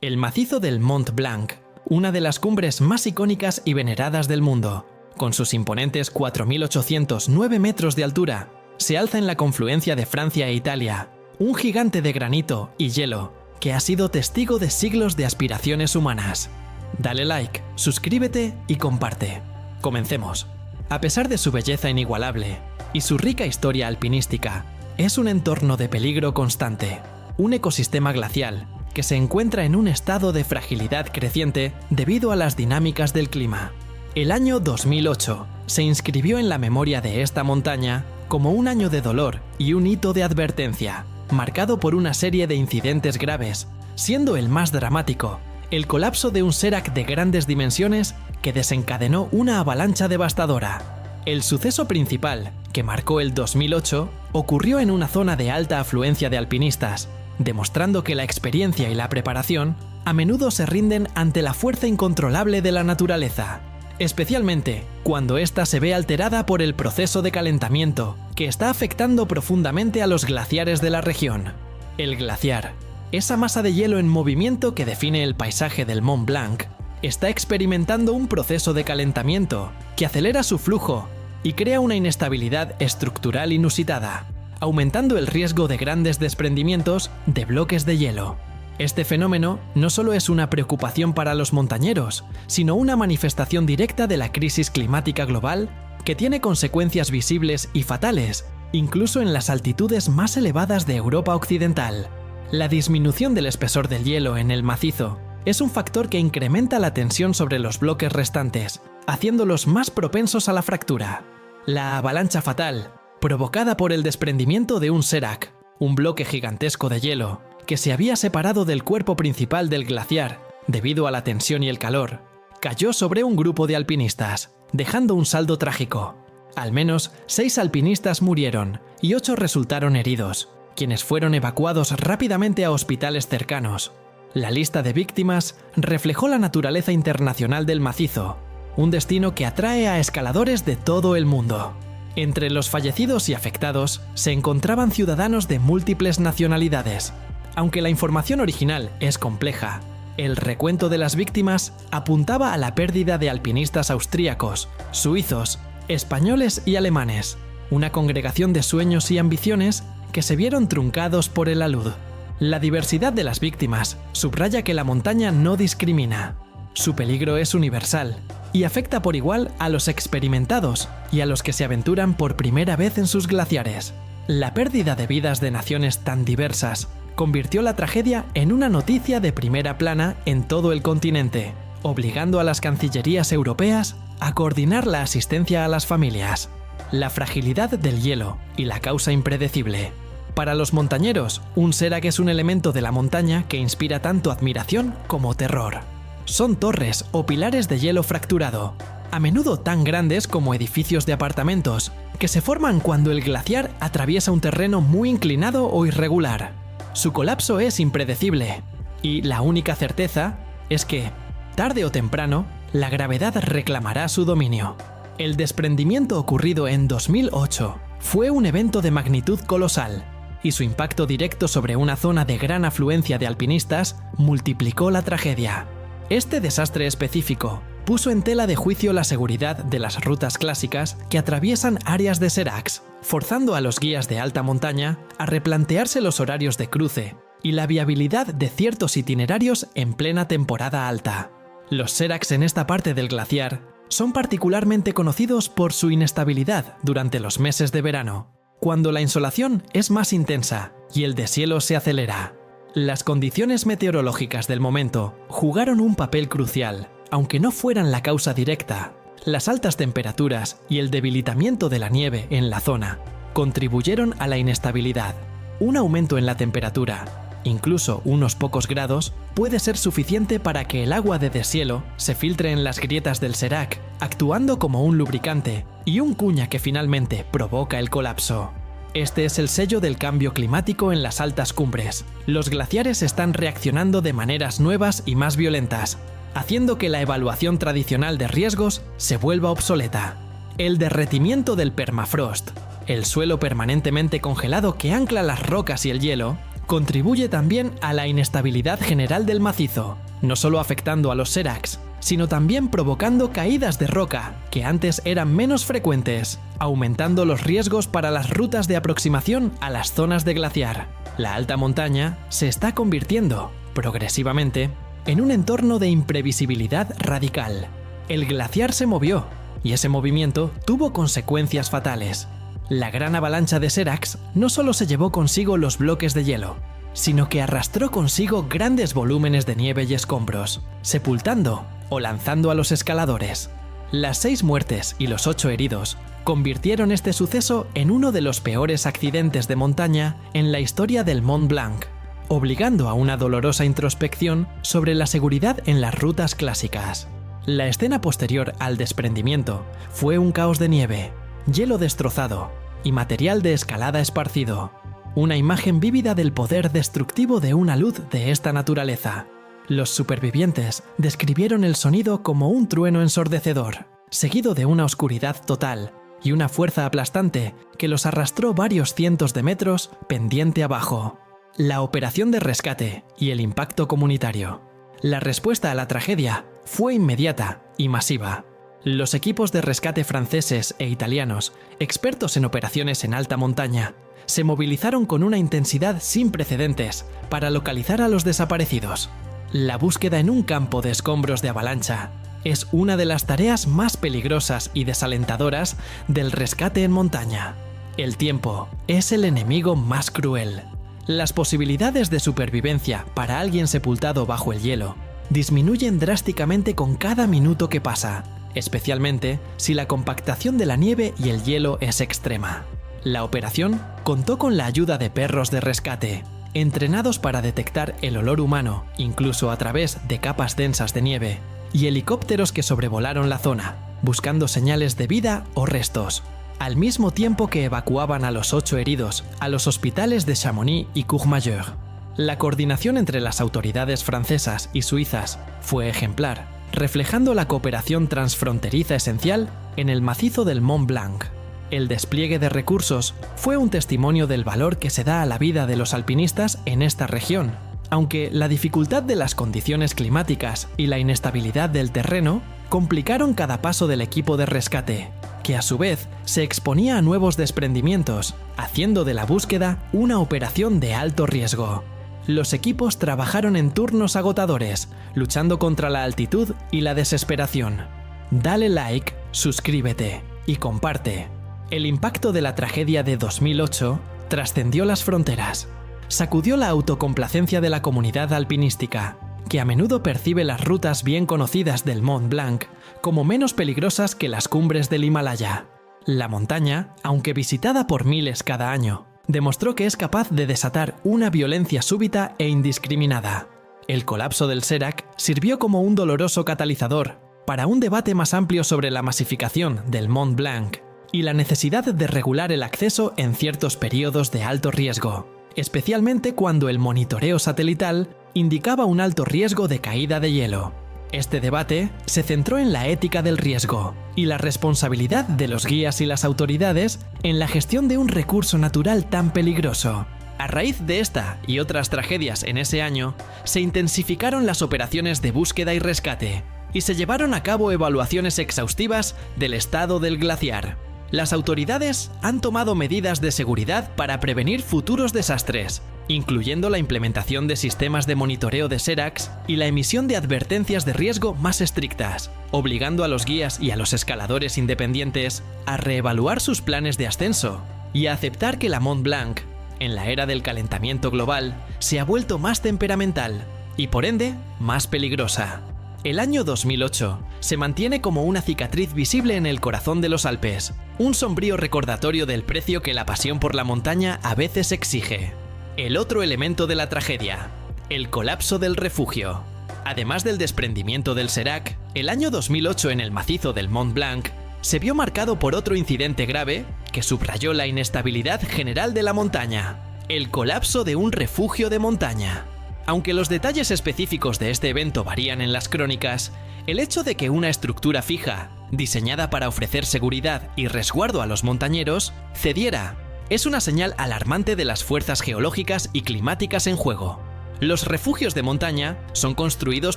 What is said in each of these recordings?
El macizo del Mont Blanc, una de las cumbres más icónicas y veneradas del mundo, con sus imponentes 4.809 metros de altura, se alza en la confluencia de Francia e Italia, un gigante de granito y hielo que ha sido testigo de siglos de aspiraciones humanas. Dale like, suscríbete y comparte. Comencemos. A pesar de su belleza inigualable y su rica historia alpinística, es un entorno de peligro constante, un ecosistema glacial que se encuentra en un estado de fragilidad creciente debido a las dinámicas del clima. El año 2008 se inscribió en la memoria de esta montaña como un año de dolor y un hito de advertencia, marcado por una serie de incidentes graves, siendo el más dramático el colapso de un sérac de grandes dimensiones que desencadenó una avalancha devastadora. El suceso principal, que marcó el 2008, ocurrió en una zona de alta afluencia de alpinistas, demostrando que la experiencia y la preparación a menudo se rinden ante la fuerza incontrolable de la naturaleza, especialmente cuando ésta se ve alterada por el proceso de calentamiento que está afectando profundamente a los glaciares de la región. El glaciar, esa masa de hielo en movimiento que define el paisaje del Mont Blanc, está experimentando un proceso de calentamiento que acelera su flujo y crea una inestabilidad estructural inusitada, aumentando el riesgo de grandes desprendimientos de bloques de hielo. Este fenómeno no solo es una preocupación para los montañeros, sino una manifestación directa de la crisis climática global que tiene consecuencias visibles y fatales, incluso en las altitudes más elevadas de Europa Occidental. La disminución del espesor del hielo en el macizo es un factor que incrementa la tensión sobre los bloques restantes, haciéndolos más propensos a la fractura. La avalancha fatal, provocada por el desprendimiento de un sérac, un bloque gigantesco de hielo, que se había separado del cuerpo principal del glaciar debido a la tensión y el calor, cayó sobre un grupo de alpinistas, dejando un saldo trágico. Al menos 6 alpinistas murieron y 8 resultaron heridos, quienes fueron evacuados rápidamente a hospitales cercanos. La lista de víctimas reflejó la naturaleza internacional del macizo, un destino que atrae a escaladores de todo el mundo. Entre los fallecidos y afectados se encontraban ciudadanos de múltiples nacionalidades. Aunque la información original es compleja, el recuento de las víctimas apuntaba a la pérdida de alpinistas austríacos, suizos, españoles y alemanes, una congregación de sueños y ambiciones que se vieron truncados por el alud. La diversidad de las víctimas subraya que la montaña no discrimina. Su peligro es universal y afecta por igual a los experimentados y a los que se aventuran por primera vez en sus glaciares. La pérdida de vidas de naciones tan diversas convirtió la tragedia en una noticia de primera plana en todo el continente, obligando a las cancillerías europeas a coordinar la asistencia a las familias. La fragilidad del hielo y la causa impredecible. Para los montañeros, un sérac es un elemento de la montaña que inspira tanto admiración como terror. Son torres o pilares de hielo fracturado, a menudo tan grandes como edificios de apartamentos, que se forman cuando el glaciar atraviesa un terreno muy inclinado o irregular. Su colapso es impredecible, y la única certeza es que, tarde o temprano, la gravedad reclamará su dominio. El desprendimiento ocurrido en 2008 fue un evento de magnitud colosal, y su impacto directo sobre una zona de gran afluencia de alpinistas multiplicó la tragedia. Este desastre específico puso en tela de juicio la seguridad de las rutas clásicas que atraviesan áreas de séracs, forzando a los guías de alta montaña a replantearse los horarios de cruce y la viabilidad de ciertos itinerarios en plena temporada alta. Los séracs en esta parte del glaciar son particularmente conocidos por su inestabilidad durante los meses de verano, cuando la insolación es más intensa y el deshielo se acelera. Las condiciones meteorológicas del momento jugaron un papel crucial, aunque no fueran la causa directa. Las altas temperaturas y el debilitamiento de la nieve en la zona contribuyeron a la inestabilidad. Un aumento en la temperatura, incluso unos pocos grados, puede ser suficiente para que el agua de deshielo se filtre en las grietas del sérac, actuando como un lubricante y un cuña que finalmente provoca el colapso. Este es el sello del cambio climático en las altas cumbres. Los glaciares están reaccionando de maneras nuevas y más violentas, haciendo que la evaluación tradicional de riesgos se vuelva obsoleta. El derretimiento del permafrost, el suelo permanentemente congelado que ancla las rocas y el hielo, contribuye también a la inestabilidad general del macizo, no solo afectando a los seracs, sino también provocando caídas de roca, que antes eran menos frecuentes, aumentando los riesgos para las rutas de aproximación a las zonas de glaciar. La alta montaña se está convirtiendo, progresivamente, en un entorno de imprevisibilidad radical. El glaciar se movió, y ese movimiento tuvo consecuencias fatales. La gran avalancha de seracs no solo se llevó consigo los bloques de hielo, sino que arrastró consigo grandes volúmenes de nieve y escombros, sepultando o lanzando a los escaladores. Las 6 muertes y los 8 heridos convirtieron este suceso en uno de los peores accidentes de montaña en la historia del Mont Blanc, obligando a una dolorosa introspección sobre la seguridad en las rutas clásicas. La escena posterior al desprendimiento fue un caos de nieve, hielo destrozado y material de escalada esparcido. Una imagen vívida del poder destructivo de una luz de esta naturaleza. Los supervivientes describieron el sonido como un trueno ensordecedor, seguido de una oscuridad total y una fuerza aplastante que los arrastró varios cientos de metros pendiente abajo. La operación de rescate y el impacto comunitario. La respuesta a la tragedia fue inmediata y masiva. Los equipos de rescate franceses e italianos, expertos en operaciones en alta montaña, se movilizaron con una intensidad sin precedentes para localizar a los desaparecidos. La búsqueda en un campo de escombros de avalancha es una de las tareas más peligrosas y desalentadoras del rescate en montaña. El tiempo es el enemigo más cruel. Las posibilidades de supervivencia para alguien sepultado bajo el hielo disminuyen drásticamente con cada minuto que pasa, especialmente si la compactación de la nieve y el hielo es extrema. La operación contó con la ayuda de perros de rescate, entrenados para detectar el olor humano, incluso a través de capas densas de nieve, y helicópteros que sobrevolaron la zona, buscando señales de vida o restos, al mismo tiempo que evacuaban a los 8 heridos a los hospitales de Chamonix y Courmayeur. La coordinación entre las autoridades francesas y suizas fue ejemplar, reflejando la cooperación transfronteriza esencial en el macizo del Mont Blanc. El despliegue de recursos fue un testimonio del valor que se da a la vida de los alpinistas en esta región, aunque la dificultad de las condiciones climáticas y la inestabilidad del terreno complicaron cada paso del equipo de rescate, que a su vez se exponía a nuevos desprendimientos, haciendo de la búsqueda una operación de alto riesgo. Los equipos trabajaron en turnos agotadores, luchando contra la altitud y la desesperación. Dale like, suscríbete y comparte. El impacto de la tragedia de 2008 trascendió las fronteras. Sacudió la autocomplacencia de la comunidad alpinística, que a menudo percibe las rutas bien conocidas del Mont Blanc como menos peligrosas que las cumbres del Himalaya. La montaña, aunque visitada por miles cada año, demostró que es capaz de desatar una violencia súbita e indiscriminada. El colapso del Serac sirvió como un doloroso catalizador para un debate más amplio sobre la masificación del Mont Blanc y la necesidad de regular el acceso en ciertos periodos de alto riesgo, especialmente cuando el monitoreo satelital indicaba un alto riesgo de caída de hielo. Este debate se centró en la ética del riesgo y la responsabilidad de los guías y las autoridades en la gestión de un recurso natural tan peligroso. A raíz de esta y otras tragedias en ese año, se intensificaron las operaciones de búsqueda y rescate, y se llevaron a cabo evaluaciones exhaustivas del estado del glaciar. Las autoridades han tomado medidas de seguridad para prevenir futuros desastres, incluyendo la implementación de sistemas de monitoreo de seracs y la emisión de advertencias de riesgo más estrictas, obligando a los guías y a los escaladores independientes a reevaluar sus planes de ascenso y a aceptar que la Mont Blanc, en la era del calentamiento global, se ha vuelto más temperamental y, por ende, más peligrosa. El año 2008 se mantiene como una cicatriz visible en el corazón de los Alpes, un sombrío recordatorio del precio que la pasión por la montaña a veces exige. El otro elemento de la tragedia, el colapso del refugio. Además del desprendimiento del Serac, el año 2008 en el macizo del Mont Blanc se vio marcado por otro incidente grave que subrayó la inestabilidad general de la montaña, el colapso de un refugio de montaña. Aunque los detalles específicos de este evento varían en las crónicas, el hecho de que una estructura fija, diseñada para ofrecer seguridad y resguardo a los montañeros, cediera Es una señal alarmante de las fuerzas geológicas y climáticas en juego. Los refugios de montaña son construidos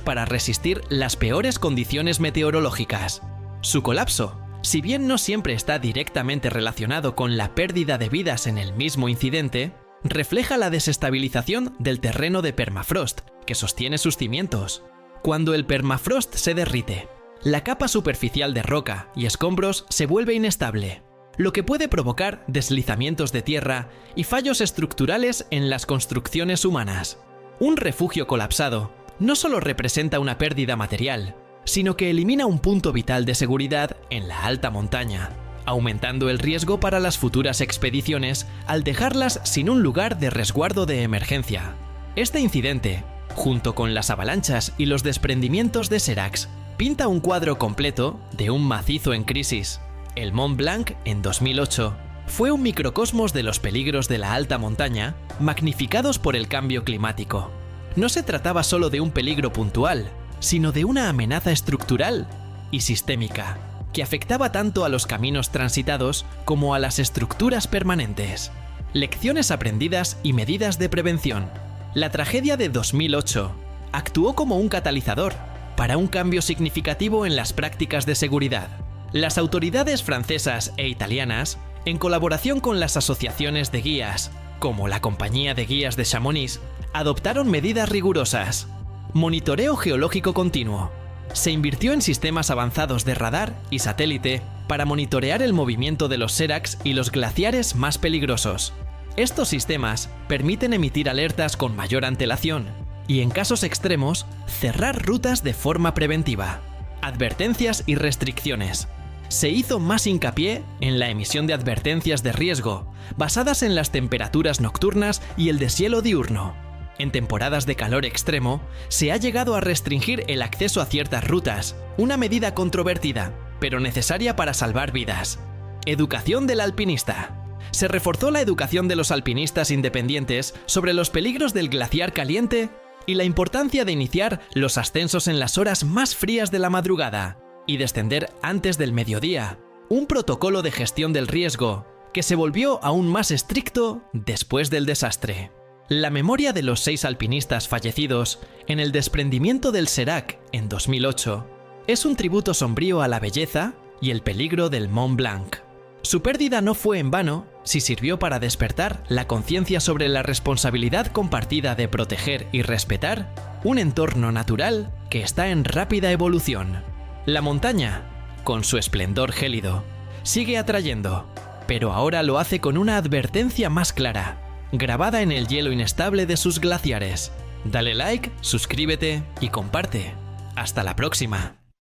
para resistir las peores condiciones meteorológicas. Su colapso, si bien no siempre está directamente relacionado con la pérdida de vidas en el mismo incidente, refleja la desestabilización del terreno de permafrost que sostiene sus cimientos. Cuando el permafrost se derrite, la capa superficial de roca y escombros se vuelve inestable, lo que puede provocar deslizamientos de tierra y fallos estructurales en las construcciones humanas. Un refugio colapsado no solo representa una pérdida material, sino que elimina un punto vital de seguridad en la alta montaña, aumentando el riesgo para las futuras expediciones al dejarlas sin un lugar de resguardo de emergencia. Este incidente, junto con las avalanchas y los desprendimientos de Seracs, pinta un cuadro completo de un macizo en crisis. El Mont Blanc, en 2008, fue un microcosmos de los peligros de la alta montaña, magnificados por el cambio climático. No se trataba solo de un peligro puntual, sino de una amenaza estructural y sistémica, que afectaba tanto a los caminos transitados como a las estructuras permanentes. Lecciones aprendidas y medidas de prevención. La tragedia de 2008 actuó como un catalizador para un cambio significativo en las prácticas de seguridad. Las autoridades francesas e italianas, en colaboración con las asociaciones de guías, como la Compañía de Guías de Chamonix, adoptaron medidas rigurosas. Monitoreo geológico continuo. Se invirtió en sistemas avanzados de radar y satélite para monitorear el movimiento de los seracs y los glaciares más peligrosos. Estos sistemas permiten emitir alertas con mayor antelación y, en casos extremos, cerrar rutas de forma preventiva. Advertencias y restricciones. Se hizo más hincapié en la emisión de advertencias de riesgo, basadas en las temperaturas nocturnas y el deshielo diurno. En temporadas de calor extremo, se ha llegado a restringir el acceso a ciertas rutas, una medida controvertida, pero necesaria para salvar vidas. Educación del alpinista. Se reforzó la educación de los alpinistas independientes sobre los peligros del glaciar caliente y la importancia de iniciar los ascensos en las horas más frías de la madrugada y descender antes del mediodía, un protocolo de gestión del riesgo que se volvió aún más estricto después del desastre. La memoria de los 6 alpinistas fallecidos en el desprendimiento del Serac en 2008 es un tributo sombrío a la belleza y el peligro del Mont Blanc. Su pérdida no fue en vano si sirvió para despertar la conciencia sobre la responsabilidad compartida de proteger y respetar un entorno natural que está en rápida evolución. La montaña, con su esplendor gélido, sigue atrayendo, pero ahora lo hace con una advertencia más clara, grabada en el hielo inestable de sus glaciares. Dale like, suscríbete y comparte. Hasta la próxima.